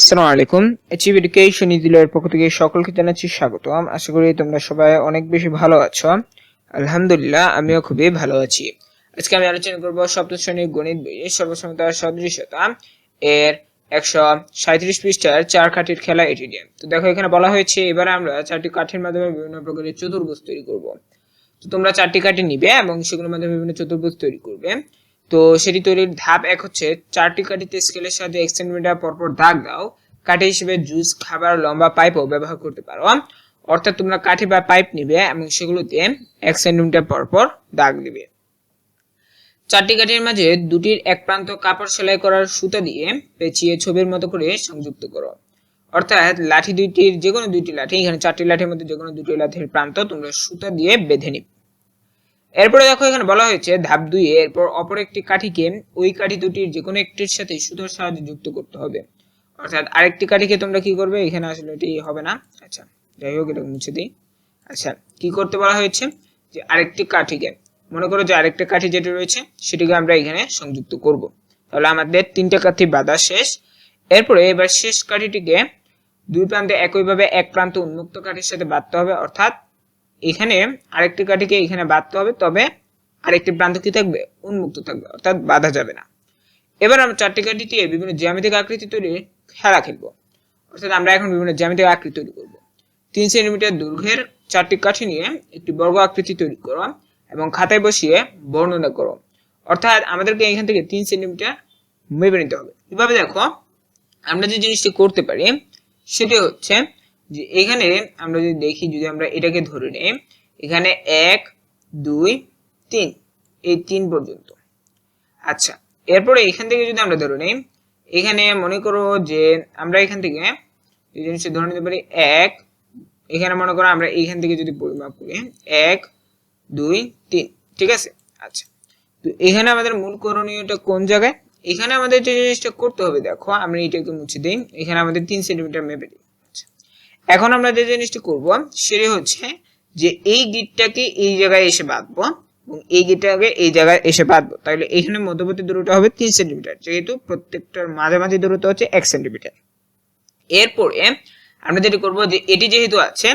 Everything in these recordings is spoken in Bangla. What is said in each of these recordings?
আসসালামু আলাইকুম। অ্যাচিভ এডুকেশন ইজিলের পক্ষ থেকে সকলকে জানাচ্ছি স্বাগতম। আশা করি তোমরা সবাই অনেক বেশি ভালো আছো। আলহামদুলিল্লাহ, আমিও খুবই ভালো আছি। আজকে আমি আলোচনা করব সপ্তম শ্রেণীর গণিত বইয়ের সর্বসমতা সদৃশতা এর 137 পৃষ্ঠার চার কাঠির খেলা এটি নিয়ে। তো দেখো, এখানে বলা হয়েছে এবার আমরা চারটি কাঠির মাধ্যমে বিভিন্ন প্রকারের চতুর্ভুজ তৈরি করব। তো তোমরা চারটি কাঠি নিবে এবং সেগুলোর মাধ্যমে বিভিন্ন চতুর্ভুজ তৈরি করবে। তো সেটি তৈরির ধাপ 1 হচ্ছে চারটি কাঠিতে স্কেলের সাথে 1 সেন্টিমিটার পরপর দাগ দাও। কাঠি হিসেবে জুস, খাবার, লম্বা পাইপও ব্যবহার করতে পারো। অর্থাৎ তোমরা কাঠি বা পাইপ নিবে এবং সেগুলোতে 1 সেন্টিমিটার পরপর দাগ দিবে। চারটি কাঠির মাঝে দুটির এক প্রান্ত কাপড় সেলাই করার সুতা দিয়ে পেঁচিয়ে ছবির মতো করে সংযুক্ত করো। অর্থাৎ লাঠি দুইটির যে কোনো দুইটি লাঠি, এখানে চারটি লাঠির মধ্যে যে কোনো দুটি লাঠির প্রান্ত তোমরা সুতা দিয়ে বেঁধে নিবে। এরপরে দেখো, এখানে বলা হয়েছে ধাপ 2 এরপর অপর একটি কাঠিকে ওই কাঠি দুটির যে কোনো একটির সাথে সুতার সাহায্যে যুক্ত করতে হবে। অর্থাৎ আরেকটি কাঠিকে তোমরা কি করবে, এখানে আসলে এটি হবে না, আচ্ছা যাই হোক এটা মুছে দিই। আচ্ছা, কি করতে বলা হয়েছে যে আরেকটি কাঠিকে, মনে করো যে আরেকটা কাঠি যেটা রয়েছে সেটিকে আমরা এখানে সংযুক্ত করব। তাহলে আমাদের 3টা কাঠি বাঁধা শেষ। এরপরে এবার শেষ কাঠিটিকে দুই প্রান্তে একইভাবে এক প্রান্ত উন্মুক্ত কাঠির সাথে বাঁধতে হবে। অর্থাৎ এখানে আরেকটি কাঠিকে এখানে বাঁধতে হবে, তবে আরেকটি প্রান্ত কি থাকবে, উন্মুক্ত থাকবে, অর্থাৎ বাঁধা যাবে না। এবার আমরা চারটি কাঠি দিয়ে বিভিন্ন জ্যামিতিক আকৃতি তৈরির খেলা খেলবো। অর্থাৎ আমরা এখন বিভিন্ন জ্যামিতিক আকৃতি তৈরি করব। 3 সেন্টিমিটার দৈর্ঘ্যের চারটি কাঠি নিয়ে একটি বর্গ আকৃতি তৈরি করো এবং খাতায় বসিয়ে বর্ণনা করো। অর্থাৎ আমাদেরকে এখান থেকে 3 সেন্টিমিটার মেপে নিতে হবে। এভাবে দেখো, আমরা যে জিনিসটি করতে পারি সেটি হচ্ছে যে এখানে আমরা যদি দেখি, যদি আমরা এটাকে ধরে নেই, এখানে 1 2 3 এই 3 পর্যন্ত। আচ্ছা, এরপরে এখান থেকে যদি আমরা ধরে নেই, এখানে মনে করো যে আমরা এখান থেকে এই জিনিসটা ধরে নিতে পারি 1, এখানে মনে করো আমরা এইখান থেকে যদি পরিমাপ করি 1 2 3, ঠিক আছে। আচ্ছা, তো এখানে আমাদের মূল করণীয়টা কোন জায়গায়, এখানে আমাদের যে জিনিসটা করতে হবে, দেখো আমরা এটাকে মুছে দিই, এখানে আমাদের 3 সেন্টিমিটার মেপে দিই। এখন আমরা যে জিনিসটি করব সেটি হচ্ছে যে এই গিটটাকে এই জায়গায় এসে বাঁধবো এবং এই গিটটাকে এই জায়গায় এসে বাঁধবো। তাহলে এখানে মধ্যবর্তী দূরত্ব হবে 3 সেন্টিমিটার, যেহেতু প্রত্যেকটার মাঝামাঝি দূরত্ব হচ্ছে 1 সেন্টিমিটার। এরপরে আমরা যেটি করব যে এটি যেহেতু আছে,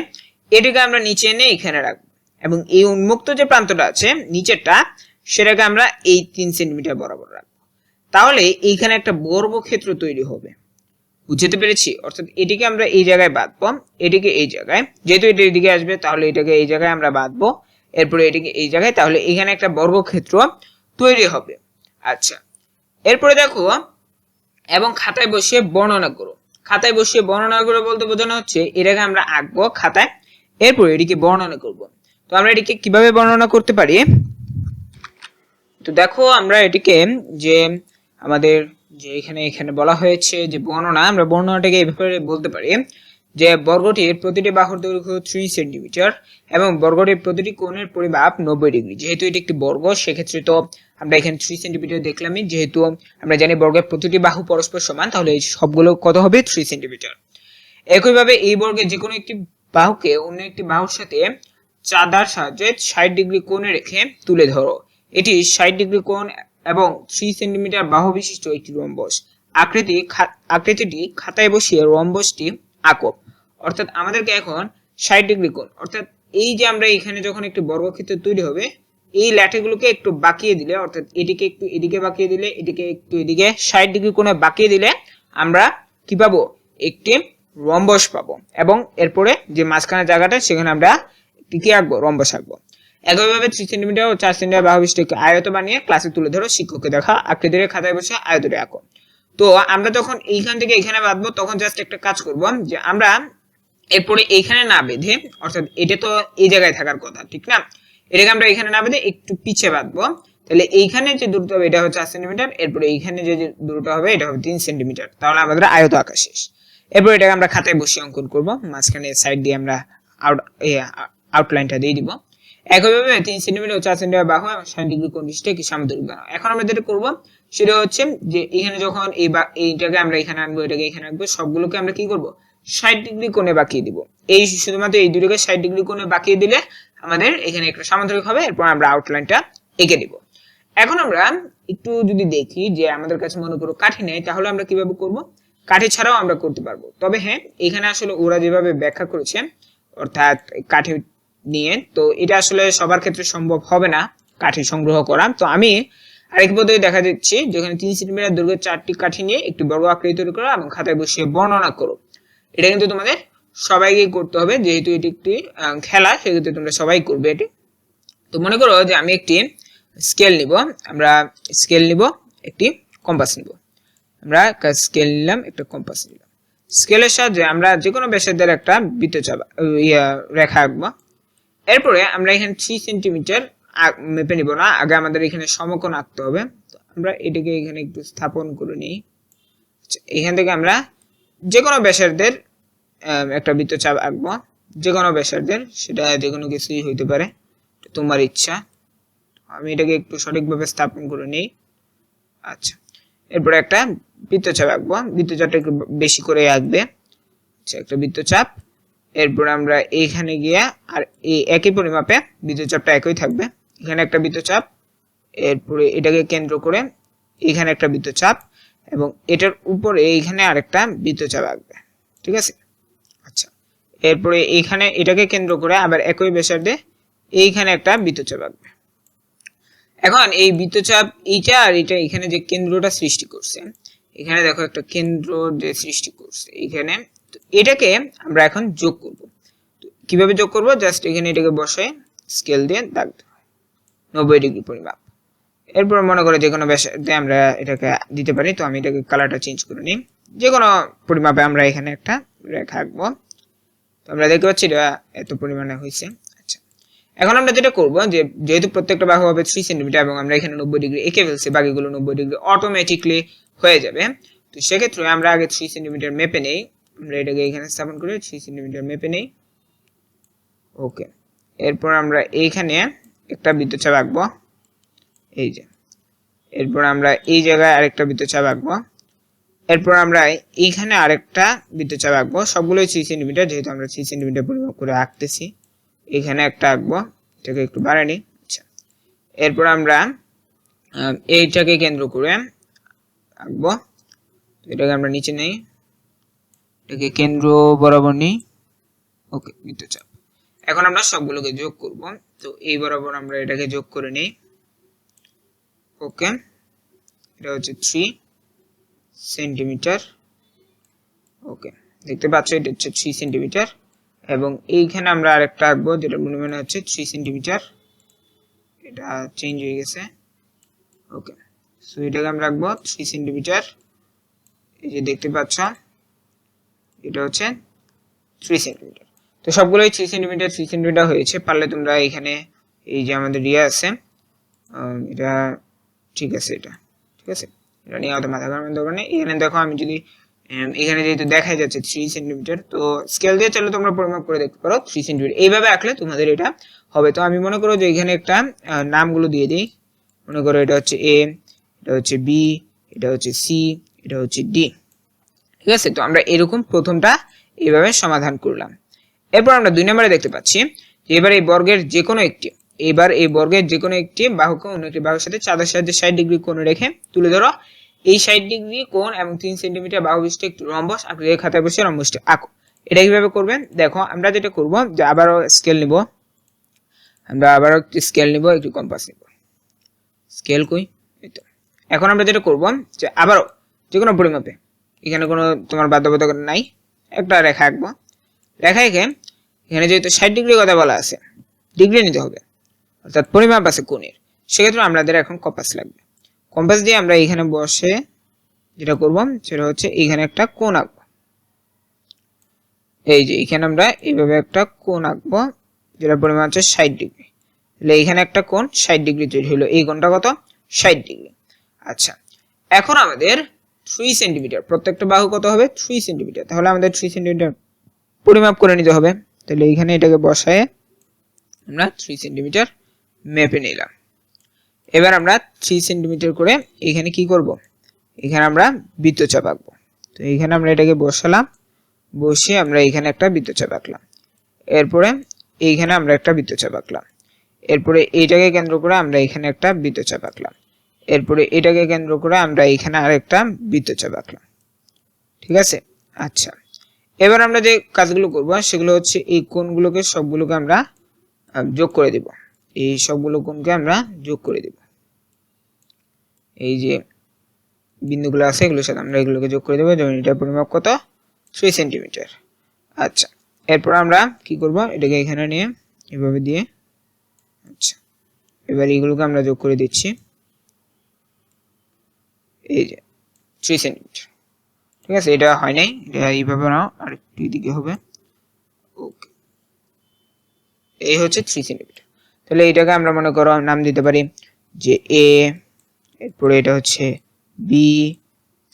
এটিকে আমরা নিচে এনে এখানে রাখবো এবং এই উন্মুক্ত যে প্রান্তটা আছে নিচেরটা, সেটাকে আমরা এই 3 সেন্টিমিটার বরাবর রাখবো। তাহলে এইখানে একটা বর্গক্ষেত্র তৈরি হবে। বুঝতে পেরেছি? অর্থাৎ এটিকে আমরা এই জায়গায় বাঁধবো, এটিকে এই জায়গায়, যেহেতু এটা এদিকে আসবে তাহলে এটাকে এই জায়গায় আমরা বাঁধবো, এরপরে এটিকে এই জায়গায়, তাহলে এখানে একটা বর্গক্ষেত্র তৈরি হবে। আচ্ছা, এরপরে দেখো, এবং খাতায় বসিয়ে বর্ণনা করো। খাতায় বসিয়ে বর্ণনা করে বলতে বোঝানো হচ্ছে এটাকে আমরা আঁকবো খাতায়, এরপর এটিকে বর্ণনা করব। তো আমরা এটিকে কিভাবে বর্ণনা করতে পারি, তো দেখো আমরা এটিকে যে আমাদের যে এখানে বলা হয়েছে যে বর্ণনা, আমরা বর্ণনাটাকে এইভাবে বলতে পারি যে বর্গটির প্রতিটি বাহুর দৈর্ঘ্য 3 সেন্টিমিটার এবং বর্গটির প্রতিটি কোণের পরিমাপ 90 ডিগ্রি। যেহেতু এটি একটি বর্গ, সেক্ষেত্রে তো আমরা এখানে 3 সেন্টিমিটার দেখলামই, যেহেতু আমরা জানি বর্গের প্রতিটি বাহু পরস্পর সমান, তাহলে এই সবগুলো কত হবে, 3 সেন্টিমিটার। একইভাবে এই বর্গের যে কোনো একটি বাহুকে অন্য একটি বাহুর সাথে চাঁদার সাহায্যে 60 ডিগ্রি কোণে রেখে তুলে ধরো। এটি 60 ডিগ্রি কোণ এবং 3 সেন্টিমিটার বাহু বিশিষ্ট একটি রম্বস। আকৃতিটি খাতায় বসিয়ে রম্বসটি আঁকো। অর্থাৎ আমাদেরকে এখন 60 ডিগ্রি কোণ, অর্থাৎ এই যে আমরা এখানে যখন একটি বর্গক্ষেত্র তৈরি হবে, এই লাঠিগুলোকে একটু বাঁকিয়ে দিলে, অর্থাৎ এটিকে একটু এদিকে বাঁকিয়ে দিলে, এটিকে একটু এদিকে 60 ডিগ্রি কোণে বাঁকিয়ে দিলে আমরা কি পাবো, একটি রম্বস পাবো। এবং এরপরে যে মাঝখানে জায়গাটা, সেখানে আমরা কি আঁকবো, রম্বস আঁকবো। একইভাবে 3 সেন্টিমিটার ও 4 সেন্টিমিটার বাহু বিশিষ্ট আয়ত বানিয়ে ক্লাসে তুলে ধরো, শিক্ষককে দেখা, আকৃতির খাতায় বসে আয়তরে আঁকো। তো আমরা যখন এইখান থেকে এখানে বাঁধবো, তখন জাস্ট একটা কাজ করব যে আমরা এরপরে এইখানে না বেঁধে, অর্থাৎ এটা তো এই জায়গায় থাকার কথা, ঠিক না, এটাকে আমরা এখানে না বেঁধে একটু পিছিয়ে বাঁধবো। তাহলে এইখানে যে দূরত্ব হবে এটা হচ্ছে 4 সেন্টিমিটার, এরপরে এইখানে যে দূরত্ব হবে এটা হবে 3 সেন্টিমিটার। তাহলে আমাদের আয়ত আঁকা শেষ। এরপর এটাকে আমরা খাতায় বসিয়ে অঙ্কন করব, মাঝখানে সাইড দিয়ে আমরা আউটলাইনটা দিয়ে দিব। একইভাবে 3 সেন্টিমিটার ও 4 সেন্টিমিটার বাহু 60 ডিগ্রি কোণ বিশিষ্ট একটি সামুদ্রিক বানাও। এখন আমরা যেটা করব সেটা হচ্ছে যে এখানে যখন এইটাকে আমরা এখানে আনবো, এটাকে এখানে আনবো, সবগুলোকে আমরা কি করব, 60 ডিগ্রি কোণে বাঁকিয়ে দিব। এই শুধুমাত্র এই দুটোকে 60 ডিগ্রি কোণে বাঁকিয়ে দিলে আমাদের এখানে একটা সামুদ্রিক হবে। এরপর আমরা আউটলাইনটা এঁকে দিব। এখন আমরা একটু যদি দেখি যে আমাদের কাছে মনে করো কাঠি নেই, তাহলে আমরা কিভাবে করব, কাঠি ছাড়াও আমরা করতে পারবো। তবে হ্যাঁ, এখানে আসলে ওরা যেভাবে ব্যাখ্যা করেছে অর্থাৎ কাঠি নিয়ে, তো এটা আসলে সবার ক্ষেত্রে সম্ভব হবে না কাঠি সংগ্রহ করা। তো আমি আরেক পদ্ধতি দেখা দিচ্ছি, যেখানে 3 সেন্টিমিটার দৈর্ঘ্যের 4টি কাঠি নিয়ে একটি বর্গ আকৃতি তৈরি করো এবং খাতায় বসিয়ে বর্ণনা করো। এটা কিন্তু তোমাদের সবাইকেই করতে হবে, যেহেতু এটি একটি খেলা, সেক্ষেত্রে তোমরা সবাই করবে এটি। তো মনে করো যে আমি একটি স্কেল নিব, আমরা স্কেল নিব, একটি কম্পাস নিব। আমরা স্কেল নিলাম, একটা কম্পাস নিলাম। স্কেলের সাহায্যে আমরা যে কোনো ব্যাসার্ধের একটা বৃত্তচাপ রেখা আঁকবো। এরপরে আমরা এখানে 3 সেন্টিমিটার মেপে নিব না, আগে আমাদের এখানে সমকোণ আঁকতে হবে। তো আমরা এটাকে এখানে একটু স্থাপন করে নিই। এখান থেকে আমরা যে কোনো ব্যাসার্ধের একটা বৃত্তচাপ আঁকবো, যে কোনো ব্যাসার্ধের, সেটা যে কোনো কিছুই হইতে পারে, তোমার ইচ্ছা। আমি এটাকে একটু সঠিকভাবে স্থাপন করে নিই। আচ্ছা, এরপরে একটা বৃত্তচাপ আঁকবো, বৃত্তচাপটা একটু বেশি করে আঁকবে। আচ্ছা, একটা বৃত্তচাপ। এরপর আমরা এইখানে গিয়ে আর এই একই পরিমাপে বৃত্তচাপটা একই থাকবে, এখানে একটা বৃত্তচাপ। এরপরে এটাকে কেন্দ্র করে এখানে একটা বৃত্তচাপ এবং এটার উপরে এইখানে আরেকটা বৃত্তচাপ আঁকবে, ঠিক আছে। আচ্ছা, এরপরে এইখানে এটাকে কেন্দ্র করে আবার একই ব্যাসার্ধে এইখানে একটা বৃত্তচাপ আঁকবে। এখন এই বৃত্তচাপ এইটা আর এটা এখানে যে কেন্দ্রটা সৃষ্টি করছে, এখানে দেখো একটা কেন্দ্র যে সৃষ্টি করছে এখানে, তো এটাকে আমরা এখন যোগ করব। কিভাবে যোগ করব? জাস্ট এখানে এটাকে বসাই, স্কেল দিয়ে দাগ দেব 90 ডিগ্রি পরিমাপ। এরপর মনে করে যে কোনো ব্যাসার্ধে আমরা এটাকে দিতে পারি। তো আমি এটাকে কালারটা চেঞ্জ করে নিই, যে কোনো পরিমাপে আমরা এখানে একটা রেখা আঁকবো। তো আমরা দেখতে পাচ্ছি এটা এত পরিমাণে হয়েছে। আচ্ছা, এখন আমরা যেটা করব, যে যেহেতু প্রত্যেকটা বাহু হবে 3 সেন্টিমিটার এবং আমরা এখানে 90 ডিগ্রি এঁকে ফেলছি, বাকিগুলো 90 ডিগ্রি অটোমেটিকলি হয়ে যাবে। তো সেক্ষেত্রে আমরা আগে 3 সেন্টিমিটার মেপে নেই, আমরা এটাকে এখানে স্থাপন করে 3 সেন্টিমিটার মেপে নেই। ওকে, এরপর আমরা এইখানে একটা বৃত্তচাপ আঁকবো, এই যে। এরপর আমরা এই জায়গায় আরেকটা বৃত্তচাপ আঁকবো। এরপর আমরা এইখানে আরেকটা বৃত্তচাপ আঁকবো, সবগুলোই 3 সেন্টিমিটার, যেহেতু আমরা 3 সেন্টিমিটার পরিমাপ করে আঁকতেছি। এখানে একটা আঁকবো, এটাকে একটু বাড়াই নিই। আচ্ছা, এরপর আমরা এইটাকে কেন্দ্র করে আঁকবো, এটাকে আমরা নিচে নেই, এটাকে কেন্দ্র বরাবর নিই। ওকে, বৃত্তচাপ। এখন আমরা সবগুলোকে যোগ করব। তো এই বরাবর আমরা এটাকে যোগ করে নিই। ওকে, এটা হচ্ছে 3 সেন্টিমিটার। ওকে, দেখতে পাচ্ছ এটা হচ্ছে 3 সেন্টিমিটার এবং এইখানে আমরা আরেকটা আঁকবো, যেটা মনে হচ্ছে 3 সেন্টিমিটার। এটা চেঞ্জ হয়ে গেছে। ওকে, সো এটাকে আমরা রাখবো 3 সেন্টিমিটার। এই যে দেখতে পাচ্ছ এটা হচ্ছে 3 সেন্টিমিটার। তো সবগুলোই 3 সেন্টিমিটার 3 সেন্টিমিটার হয়েছে। পারলে তোমরা এখানে এই যে আমাদের ইয়ে আছে, এটা ঠিক আছে, এটা ঠিক আছে, এটা নিয়ে অত মাথা ঘামানোর দরকার নেই। এখানে দেখো আমি যদি এখানে যেহেতু দেখাই যাচ্ছে 3 সেন্টিমিটার, তো স্কেল দিয়ে চাইলে তোমরা পরিমাপ করে দেখতে পারো 3 সেন্টিমিটার। এইভাবে আঁকলে তোমাদের এটা হবে। তো আমি মনে করো যে এখানে একটা নামগুলো দিয়ে দিই। মনে করো এটা হচ্ছে এ, এটা হচ্ছে বি, এটা হচ্ছে সি, এটা হচ্ছে ডি, ঠিক আছে। তো আমরা এরকম প্রথমটা এইভাবে সমাধান করলাম। এরপর আমরা 2 নম্বরে দেখতে পাচ্ছি যে এবার এই বর্গের যে কোনো একটি বাহুকে অন্য একটি বাহুর সাথে চাঁদের সাহায্যে 60 ডিগ্রি কোণে রেখে তুলে ধরো। এই 60 ডিগ্রি কোণ এবং 3 সেন্টিমিটার বাহু বিশিষ্ট একটি রম্বস আকৃতির খাতায় বসে রম্বসটি আঁকো। এটা কিভাবে করবেন দেখো, আমরা যেটা করব যে আবারও স্কেল নিব, একটি কম্পাস নিব। স্কেল কই? এই তো। এখন আমরা যেটা করব যে আবারও যে কোনো পরিমাপে, এখানে কোনো তোমার বাধ্যবাধকতা নাই, একটা রেখা আঁকবো। রেখা এঁকে এখানে যেহেতু 60 ডিগ্রি কথা বলা আছে, ডিগ্রি নিতে হবে, অর্থাৎ পরিমাপ আছে কোণের, সেক্ষেত্রে আমাদের এখন কম্পাস লাগবে। কম্পাস দিয়ে আমরা এখানে বসে যেটা করব সেটা হচ্ছে এখানে একটা কোণ আঁকবো। এই যে এখানে আমরা এইভাবে একটা কোণ আঁকবো, যেটা পরিমাপ হচ্ছে 60 ডিগ্রি। তাহলে এখানে একটা কোণ 60 ডিগ্রি তৈরি হলো। এই কোণটা কত? 60 ডিগ্রি। আচ্ছা, এখন আমাদের 3 সেন্টিমিটার, প্রত্যেকটা বাহু কত হবে? 3 সেন্টিমিটার। তাহলে আমাদের 3 সেন্টিমিটার পরিমাপ করে নিতে হবে। তাহলে এখানে এটাকে বসায় আমরা 3 সেন্টিমিটার মেপে নিলাম। এবার আমরা 3 সেন্টিমিটার করে এখানে কি করব? এখানে আমরা বৃত্তচাপ আঁকবো। তো এখানে আমরা এটাকে বসালাম, বসে আমরা এখানে একটা বৃত্তচাপ আঁকলাম। এরপরে এইখানে আমরা একটা বৃত্তচাপ আঁকলাম। এরপরে এইটাকে কেন্দ্র করে আমরা এখানে একটা বৃত্তচাপ আঁকলাম। এরপরে এটাকে কেন্দ্র করে আমরা এখানে আরেকটা বৃত্তচাপ আঁকলাম, ঠিক আছে। আচ্ছা, এবার আমরা যে কাজগুলো করব সেগুলো হচ্ছে এই কোণগুলোকে সবগুলোকে আমরা যোগ করে দেব। এই সবগুলো কোণকে আমরা যোগ করে দেব। এই যে বিন্দুগুলো আছে এগুলোর সাথে আমরা এগুলোকে যোগ করে দেবো। যেমন এটার পরিমাপ কত, 3 সেন্টিমিটার। আচ্ছা, এরপর আমরা কি করব, এটাকে এখানে নিয়ে এভাবে দিয়ে, আচ্ছা এবার এইগুলোকে আমরা যোগ করে দিচ্ছি। এই যে 3 সেন্টিমিটার, ঠিক আছে। এটা হয় নাই, এটা এইভাবে নাও, আর একটু দিকে হবে। ওকে, এই হচ্ছে 3 সেন্টিমিটার। তাহলে এটাকে আমরা মনে করো নাম দিতে পারি যে এ, এরপরে এটা হচ্ছে বি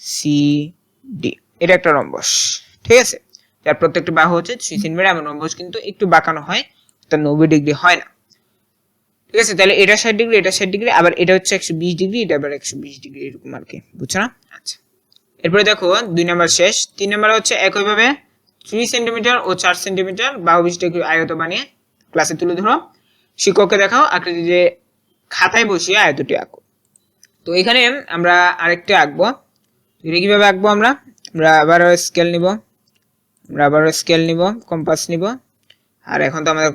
সি ডি। এটা একটা রম্বস, ঠিক আছে। যার প্রত্যেকটা বাহু হচ্ছে 3 সেন্টিমিটার। এবং রম্বস কিন্তু একটু বাঁকানো হয়, অর্থাৎ 90 ডিগ্রি হয় না, ঠিক আছে। তাহলে এটা 60 ডিগ্রি, এটা 60 ডিগ্রি, আবার এটা হচ্ছে 120 ডিগ্রি, এটা আবার 120 ডিগ্রি, এরকম আর কি, বুঝছো না? আচ্ছা, এরপরে দেখো 2 নাম্বার শেষ। 3 নাম্বার হচ্ছে একইভাবে 3 সেন্টিমিটার ও 4 সেন্টিমিটার বাহু বিশিষ্ট আয়ত বানিয়ে ক্লাসে তুলে ধরো, শিক্ষককে দেখাও, আকৃতি যে খাতায় বসিয়ে আয়তটি আঁকো। তো এখানে আমরা আরেকটা আঁকবো। এটা কিভাবে আঁকবো, আমরা আবার স্কেল নিব, কম্পাস নিব। আর এখন তো আমাদের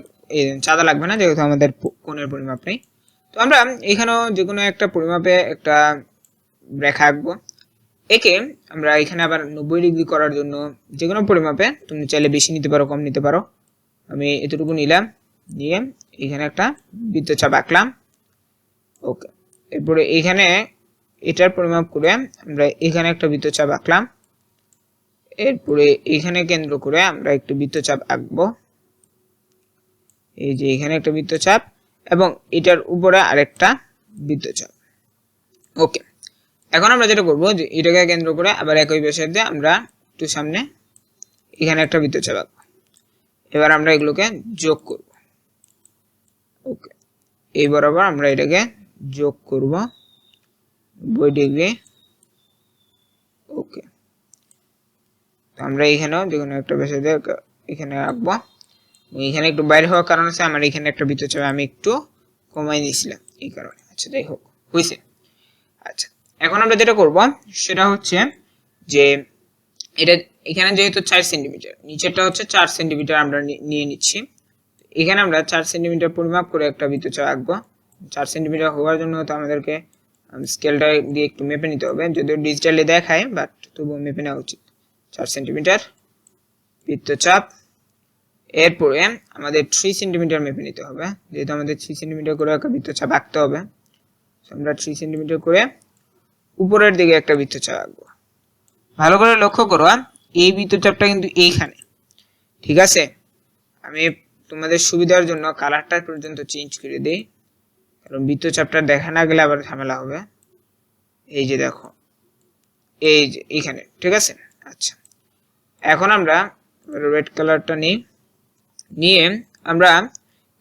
চাঁদা লাগবে না, যেহেতু আমাদের কোণের পরিমাপ নেই। তো আমরা এখানেও যে কোনো একটা পরিমাপে একটা রেখা আঁকবো। একে আমরা এখানে আবার 90 ডিগ্রি করার জন্য যে কোনো পরিমাপে তুমি চাইলে বেশি নিতে পারো, কম নিতে পারো। আমি এতটুকু নিলাম, নিয়ে এখানে একটা বৃত্তচাপ আঁকলাম। ওকে, এরপরে এখানে এটার পরিমাপ করে আমরা এখানে একটা বৃত্তচাপ আঁকলাম। এরপরে এখানে কেন্দ্র করে আমরা একটু বৃত্তচাপ আঁকবো। এই যে এখানে একটা বৃত্তচাপ এবং এটার উপরে আরেকটা বৃত্তচাপ। ওকে, এখন আমরা যেটা করবো যে এটাকে কেন্দ্র করে আবার একই ব্যাসার্ধে আমরা একটু সামনে এখানে একটা বৃত্তচাপ আঁকবো। এবার আমরা এগুলোকে যোগ করব। ওকে, এই বরাবর আমরা এটাকে যোগ করব 90 ডিগ্রি। ওকে, তো আমরা এখানেও যে কোনো একটা ব্যাসার্ধে এখানে আঁকবো। এখানে একটু বাইরে হওয়ার কারণ আছে, আমার এখানে একটা বৃত্তচাপ আমি একটু কমাই দিয়েছিলাম এই কারণে। আচ্ছা, যাই হোক, হয়েছে। আচ্ছা, এখন আমরা যেটা করব সেটা হচ্ছে যে এটা এখানে যেহেতু 4 সেন্টিমিটার, নিচেরটা হচ্ছে 4 সেন্টিমিটার আমরা নিয়ে নিচ্ছি। এখানে আমরা 4 সেন্টিমিটার পরিমাপ করে একটা বৃত্তচাপ আঁকবো। 4 সেন্টিমিটার হওয়ার জন্য তো আমাদেরকে স্কেলটা দিয়ে একটু মেপে নিতে হবে, যদিও ডিজিটালি দেখায়, বাট তবুও মেপে নেওয়া উচিত। 4 সেন্টিমিটার বৃত্তচাপ। এরপরে আমাদের 3 সেন্টিমিটার মেপে নিতে হবে, যেহেতু আমাদের 3 সেন্টিমিটার করে একটা বৃত্তচাপ আঁকতে হবে। আমরা 3 সেন্টিমিটার করে উপরের দিকে একটা বৃত্তচাপ আঁকবো। ভালো করে লক্ষ্য করো, এই বৃত্তচাপটা কিন্তু এইখানে, ঠিক আছে। আমি তোমাদের সুবিধার জন্য কালারটা পর্যন্ত চেঞ্জ করে দেই, কারণ বৃত্তচাপটা দেখা না গেলে আবার ঝামেলা হবে। এই যে দেখো, এই যে এইখানে, ঠিক আছে। আচ্ছা, এখন আমরা রেড কালারটা নিয়ে আমরা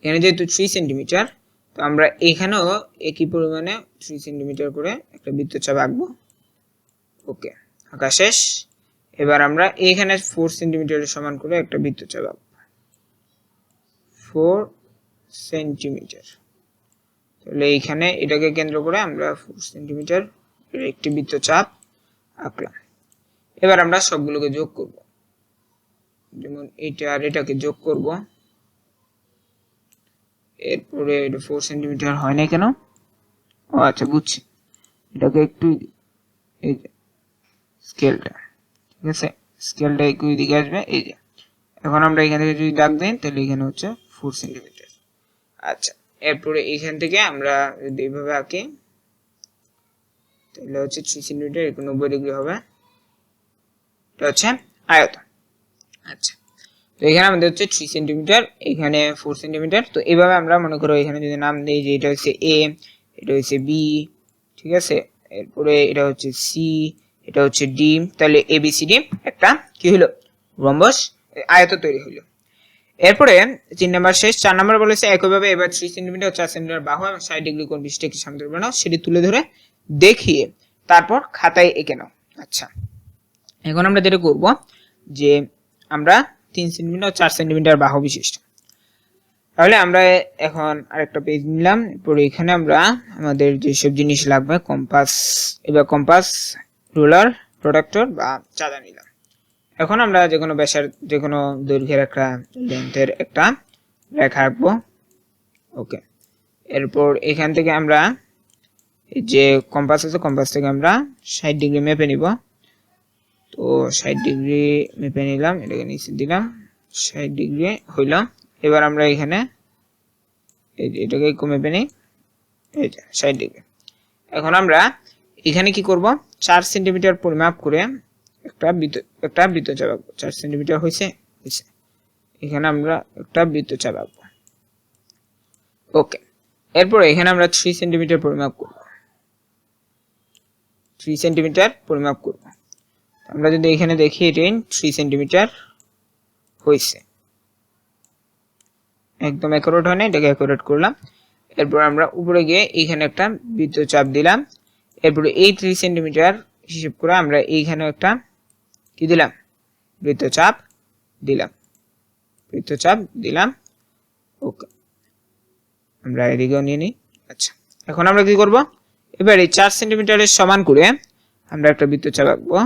এখানে যেহেতু 3 সেন্টিমিটার, তো আমরা এখানেও একই পরিমাণে 3 সেন্টিমিটার করে একটা বৃত্তচাপ আঁকবো। ওকে, আঁকা শেষ। এবার আমরা এখানে 4 সেন্টিমিটারের সমান করে একটা বৃত্তচাপ আঁকবো, 4 সেন্টিমিটার। তাহলে এইখানে এটাকে কেন্দ্র করে আমরা 4 সেন্টিমিটার একটি বৃত্তচাপ আঁকলাম। এবার আমরা সবগুলোকে যোগ করব, যেমন এটা আর এটাকে যোগ করব। এরপরে এটা 4 সেন্টিমিটার হয় না কেন? ও আচ্ছা, বুঝছি, এটাকে একটু এই যে স্কেলটা, ঠিক আছে, স্কেলটা একটু দিকে আসবে। এই যে এখন আমরা এখান থেকে যদি দাগ দেই তাহলে এখানে হচ্ছে 4 সেন্টিমিটার। আচ্ছা, এরপরে এখান থেকে আমরা যদি এইভাবে আঁকি তাহলে হচ্ছে 3 সেন্টিমিটার, 90 ডিগ্রি হবে, এটা হচ্ছে আয়তন। আচ্ছা, তো এখানে আমাদের হচ্ছে 3 সেন্টিমিটার, এখানে 4 সেন্টিমিটার। তো এইভাবে আমরা মনে করো এখানে যদি নাম দেই যে এটা হচ্ছে এ, এটা হচ্ছে বি, ঠিক আছে, এরপরে এটা হচ্ছে সি, এটা হচ্ছে ডি, তাহলে এ বি সি ডি একটা কি হলো, রম্বস আয়ত তৈরি হলো। এরপরে 3 নাম্বার শেষ। 4 নাম্বার বলেছে একইভাবে এবার 3 সেন্টিমিটার ও 4 সেন্টিমিটার বাহু এবং 60 ডিগ্রি কোণ বিশিষ্ট একটি সমতল বানাও, সেটি তুলে ধরে দেখিয়ে তারপর খাতায় এঁকে নাও। আচ্ছা, এখন আমরা যেটা করব যে আমরা 3 সেন্টিমিটার ও 4 সেন্টিমিটার বাহু বিশিষ্ট, তাহলে আমরা এখন আরেকটা পেজ নিলাম। এরপরে এখানে আমরা আমাদের যেসব জিনিস লাগবে, কম্পাস, এবার কম্পাস, রুলার, প্রোট্রাক্টর বা চাঁদা নিলাম। এখন আমরা যে কোনো ব্যাসের যে কোনো দৈর্ঘ্যের একটা লেন্থের একটা রেখা আঁকবো। ওকে, এরপর এখান থেকে আমরা যে কম্পাস আছে কম্পাস থেকে আমরা 60 ডিগ্রি মেপে নিব। তো 60 ডিগ্রি মেপে নিলাম, এটাকে নিচে দিলাম, 60 ডিগ্রি হইল। এবার আমরা এখানে এটাকে মেপে নিই, এই যে 60 ডিগ্রি। এখন আমরা এখানে কি করব, 4 সেন্টিমিটার পরিমাপ করে একটা বৃত্তচাপ আঁকবো। 4 সেন্টিমিটার হয়েছে, এখানে আমরা একটা বৃত্তচাপ আঁকবো। ওকে, এরপর এখানে আমরা 3 সেন্টিমিটার পরিমাপ করব। 3 সেন্টিমিটার পরিমাপ করব। আমরা যদি এখানে দেখি এটা 3 সেন্টিমিটার হয়েছে, একদম অ্যাকুরেট হয় না, এটাকে অ্যাকুরেট করলাম। এরপর আমরা উপরে গিয়ে এখানে একটা বৃত্তচাপ দিলাম। এরপরে এই 3 সেন্টিমিটার হিসাব করে আমরা এইখানে একটা কি দিলাম, বৃত্তচাপ দিলাম। ওকে, আমরা এদিকেও নিয়ে নিই। আচ্ছা, এখন আমরা কি করব, এবার এই 4 সেন্টিমিটারের সমান করে আমরা একটা বৃত্তচাপ আঁকবো।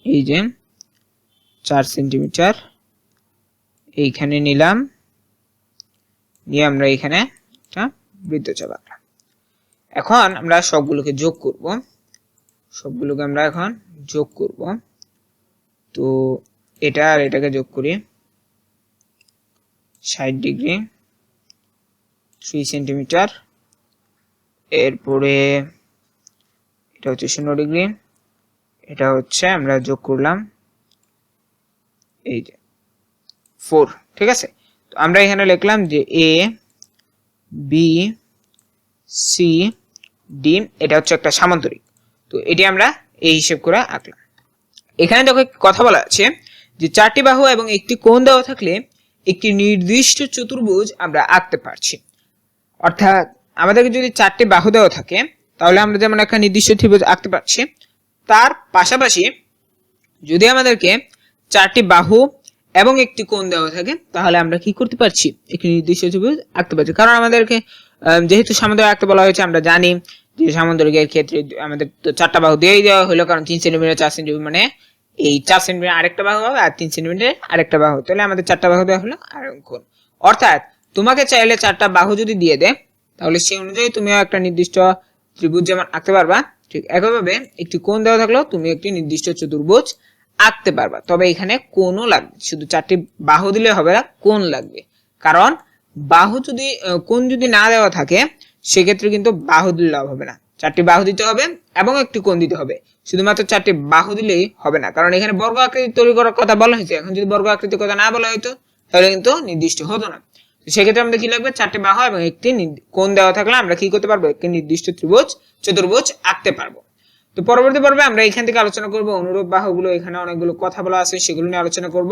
এই যে 4 সেন্টিমিটার এইখানে নিলাম, নিয়ে আমরা এখানে একটা বৃত্তচাপ আঁকলাম। এখন আমরা সবগুলোকে যোগ করব, আমরা এখন যোগ করব। তো এটা আর এটাকে যোগ করি, 60 ডিগ্রি, 3 সেন্টিমিটার, এরপরে এটা হচ্ছে 0 ডিগ্রি, এটা হচ্ছে আমরা যোগ করলাম এই যে 4। ঠিক আছে, তো আমরা এখানে লিখলাম যে এ বি সি ডি, এটা হচ্ছে একটা সামান্তরিক। তো এটি আমরা এই হিসেব করে আঁকলাম। এখানে দেখো কথা বলা আছে যে 4টি বাহু এবং একটি কোণ দেওয়া থাকলে একটি নির্দিষ্ট চতুর্ভুজ আমরা আঁকতে পারছি। অর্থাৎ আমাদেরকে যদি 4টি বাহু দেওয়া থাকে তাহলে আমরা যেমন একটা নির্দিষ্ট ত্রিভুজ আঁকতে পারছি, তার পাশাপাশি যদি আমাদেরকে 4টি বাহু এবং একটি কোণ দেওয়া থাকে তাহলে আমরা কি করতে পারছি, একটি নির্দিষ্ট ত্রিভুজ আঁকতে পারছি। কারণ আমাদেরকে যেহেতু সামান্তরিক আঁকতে বলা হয়েছে, আমরা জানি যে সামান্তরিকের ক্ষেত্রে আমাদের তো 4টা বাহু দিয়েই দেওয়া হলো, কারণ 3 সেন্টিমিটার 4 সেন্টিমিটার মানে এই 4 সেন্টিমিটার আরেকটা বাহু হবে আর 3 সেন্টিমিটার আরেকটা বাহু, তাহলে আমাদের 4টা বাহু দেওয়া হলো আর কোণ। অর্থাৎ তোমাকে চাইলে 4টা বাহু যদি দিয়ে দেয় তাহলে সেই অনুযায়ী তুমিও একটা নির্দিষ্ট ত্রিভুজ যেমন আঁকতে পারবা, ঠিক একইভাবে একটি কোণ দেওয়া থাকলেও তুমি একটি নির্দিষ্ট চতুর্ভুজ আঁকতে পারবা। তবে এখানে কোণও লাগবে, শুধু 4টি বাহু দিলে হবে না, কোণ লাগবে। কারণ বাহু যদি কোণ যদি না দেওয়া থাকে সেক্ষেত্রে কিন্তু বাহু দিলে লাভ হবে না, 4টি বাহু দিতে হবে এবং একটি কোণ দিতে হবে। শুধুমাত্র 4টি বাহু দিলেই হবে না, কারণ এখানে বর্গ আকৃতি তৈরি করার কথা বলা হয়েছে। এখন যদি বর্গ আকৃতির কথা না বলা হতো তাহলে কিন্তু নির্দিষ্ট হতো না। সেক্ষেত্রে আমাদের কি লাগবে, 4টি বাহু এবং একটি কোণ দেওয়া থাকলে আমরা কি করতে পারবো, একটি নির্দিষ্ট চতুর্ভুজ আঁকতে পারবো। তো পরবর্তী পর্বে আমরা এখান থেকে আলোচনা করব অনুরূপ বাহুগুলো, এখানে অনেকগুলো কথা বলা আছে সেগুলো নিয়ে আলোচনা করব।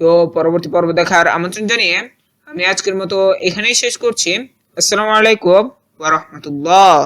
তো পরবর্তী পর্ব দেখার আমন্ত্রণ জানিয়ে আমি আজকের মতো এখানেই শেষ করছি। আসসালামু আলাইকুম ওয়া রাহমাতুল্লাহ।